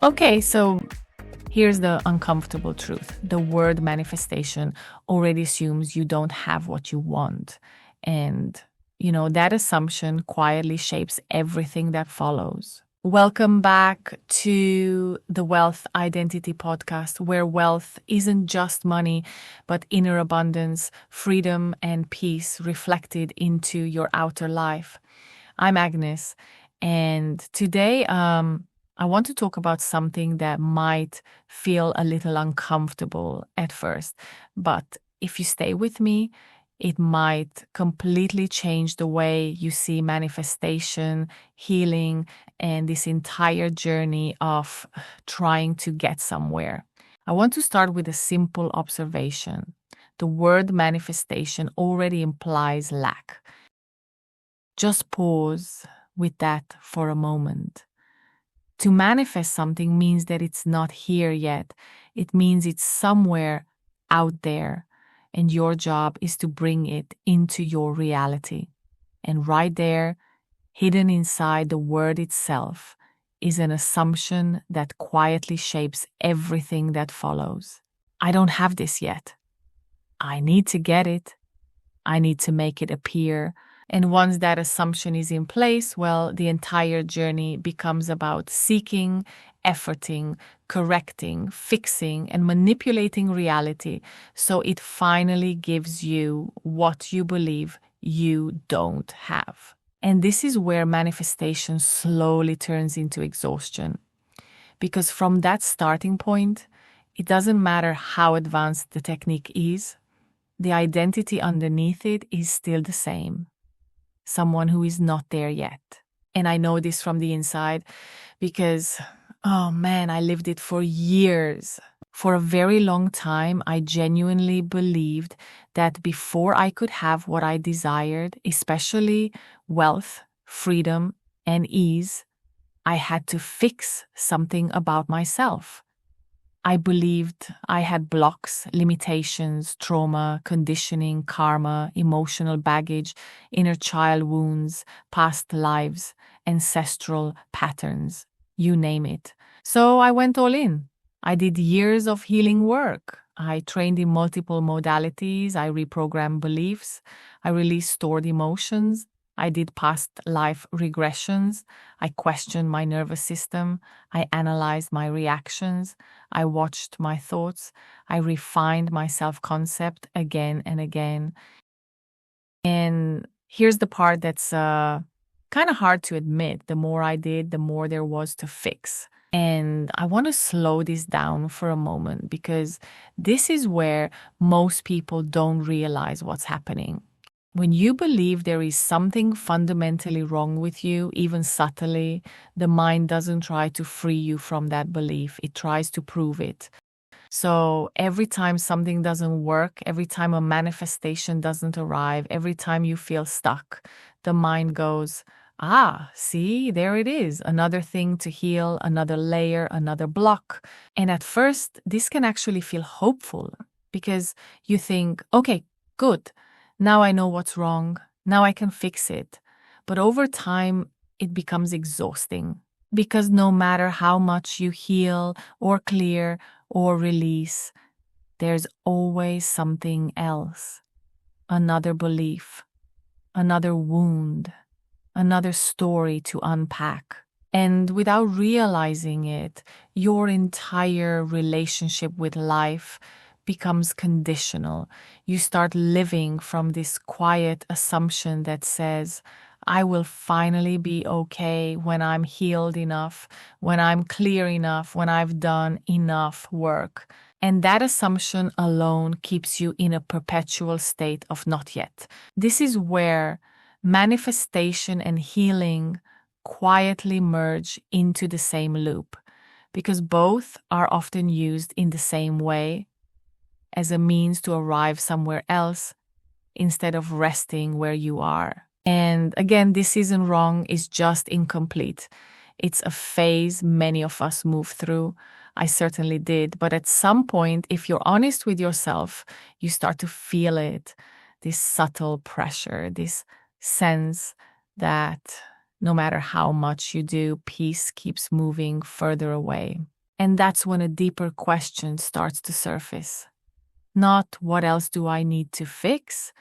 Okay, so here's the uncomfortable truth. The word manifestation already assumes you don't have what you want. And, that assumption quietly shapes everything that follows. Welcome back to the Wealth Identity Podcast, where wealth isn't just money, but inner abundance, freedom, and peace reflected into your outer life. I'm Agnes, and today I want to talk about something that might feel a little uncomfortable at first, but if you stay with me, it might completely change the way you see manifestation, healing, and this entire journey of trying to get somewhere. I want to start with a simple observation. The word manifestation already implies lack. Just pause with that for a moment. To manifest something means that it's not here yet. It means it's somewhere out there, and your job is to bring it into your reality. And right there, hidden inside the word itself, is an assumption that quietly shapes everything that follows. I don't have this yet. I need to get it. I need to make it appear. And once that assumption is in place, well, the entire journey becomes about seeking, efforting, correcting, fixing, and manipulating reality so it finally gives you what you believe you don't have. And this is where manifestation slowly turns into exhaustion. Because from that starting point, it doesn't matter how advanced the technique is, the identity underneath it is still the same. Someone who is not there yet. And I know this from the inside because, oh man, I lived it for years. For a very long time, I genuinely believed that before I could have what I desired, especially wealth, freedom, and ease, I had to fix something about myself. I believed I had blocks, limitations, trauma, conditioning, karma, emotional baggage, inner child wounds, past lives, ancestral patterns, you name it. So I went all in. I did years of healing work. I trained in multiple modalities. I reprogrammed beliefs. I released stored emotions. I did past life regressions. I questioned my nervous system. I analyzed my reactions. I watched my thoughts. I refined my self concept again and again. And here's the part that's kind of hard to admit. The more I did, the more there was to fix. And I want to slow this down for a moment because this is where most people don't realize what's happening. When you believe there is something fundamentally wrong with you, even subtly, the mind doesn't try to free you from that belief. It tries to prove it. So every time something doesn't work, every time a manifestation doesn't arrive, every time you feel stuck, the mind goes, ah, see, there it is. Another thing to heal, another layer, another block. And at first, this can actually feel hopeful because you think, okay, good. Now I know what's wrong. Now I can fix it. But over time, it becomes exhausting because no matter how much you heal or clear or release, there's always something else. Another belief, another wound, another story to unpack. And without realizing it, your entire relationship with life becomes conditional. You start living from this quiet assumption that says, I will finally be okay when I'm healed enough, when I'm clear enough, when I've done enough work. And that assumption alone keeps you in a perpetual state of not yet. This is where manifestation and healing quietly merge into the same loop because both are often used in the same way as a means to arrive somewhere else instead of resting where you are. And again, this isn't wrong, it's just incomplete. It's a phase many of us move through. I certainly did. But at some point, if you're honest with yourself, you start to feel it, this subtle pressure, this sense that No matter how much you do, peace keeps moving further away. And that's when a deeper question starts to surface. Not what else do I need to fix,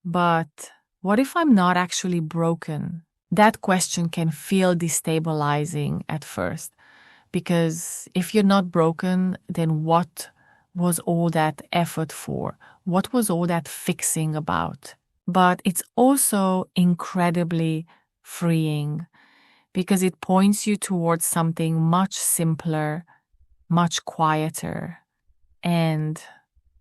but what if I'm not actually broken? That question can feel destabilizing at first, because if you're not broken, then what was all that effort for? What was all that fixing about? But it's also incredibly freeing because it points you towards something much simpler, much quieter, and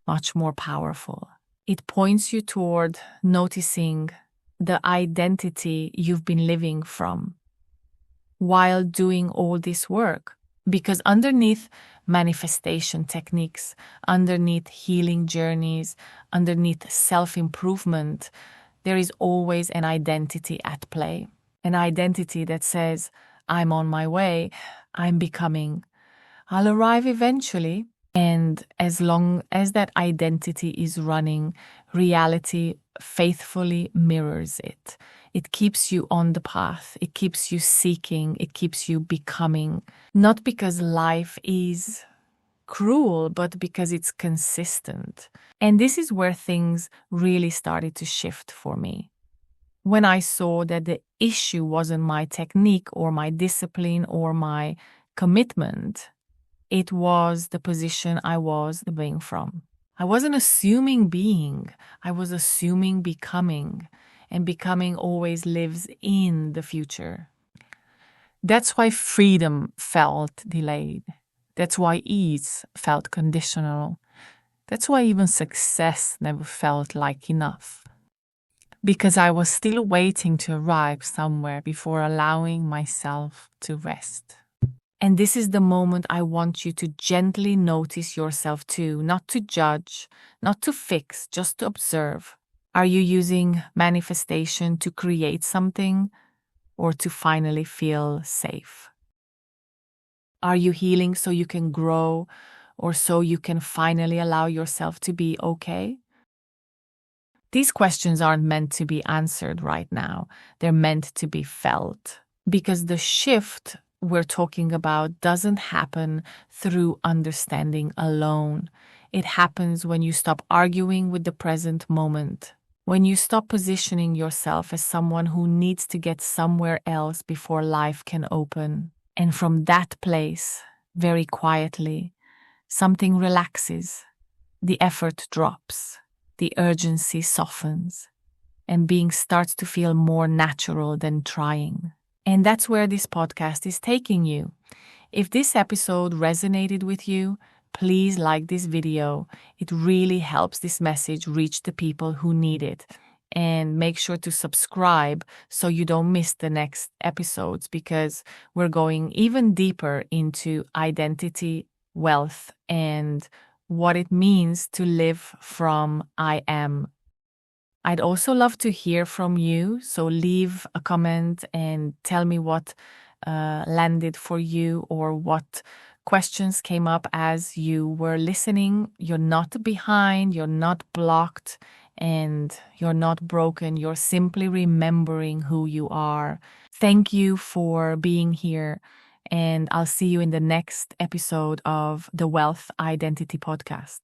much more powerful. It points you toward noticing the identity you've been living from while doing all this work. Because underneath manifestation techniques, underneath healing journeys, underneath self improvement, there is always an identity at play. An identity that says, I'm on my way, I'm becoming, I'll arrive eventually. And as long as that identity is running, reality faithfully mirrors it. It keeps you on the path. It keeps you seeking. It keeps you becoming. Not because life is cruel, but because it's consistent. And this is where things really started to shift for me. When I saw that the issue wasn't my technique or my discipline or my commitment, it was the position I was being from. I wasn't assuming being, I was assuming becoming, and becoming always lives in the future. That's why freedom felt delayed. That's why ease felt conditional. That's why even success never felt like enough. Because I was still waiting to arrive somewhere before allowing myself to rest. And this is the moment I want you to gently notice yourself too, not to judge, not to fix, just to observe. Are you using manifestation to create something or to finally feel safe? Are you healing so you can grow or so you can finally allow yourself to be okay? These questions aren't meant to be answered right now. They're meant to be felt. Because the shift we're talking about doesn't happen through understanding alone. It happens when you stop arguing with the present moment, when you stop positioning yourself as someone who needs to get somewhere else before life can open. And from that place, very quietly, something relaxes, the effort drops, the urgency softens, and being starts to feel more natural than trying. And that's where this podcast is taking you. If this episode resonated with you, please like this video. It really helps this message reach the people who need it. And make sure to subscribe so you don't miss the next episodes, because we're going even deeper into identity, wealth, and what it means to live from I am. I'd also love to hear from you, so leave a comment and tell me what landed for you or what questions came up as you were listening. You're not behind, you're not blocked, and you're not broken. You're simply remembering who you are. Thank you for being here, and I'll see you in the next episode of the Wealth Identity Podcast.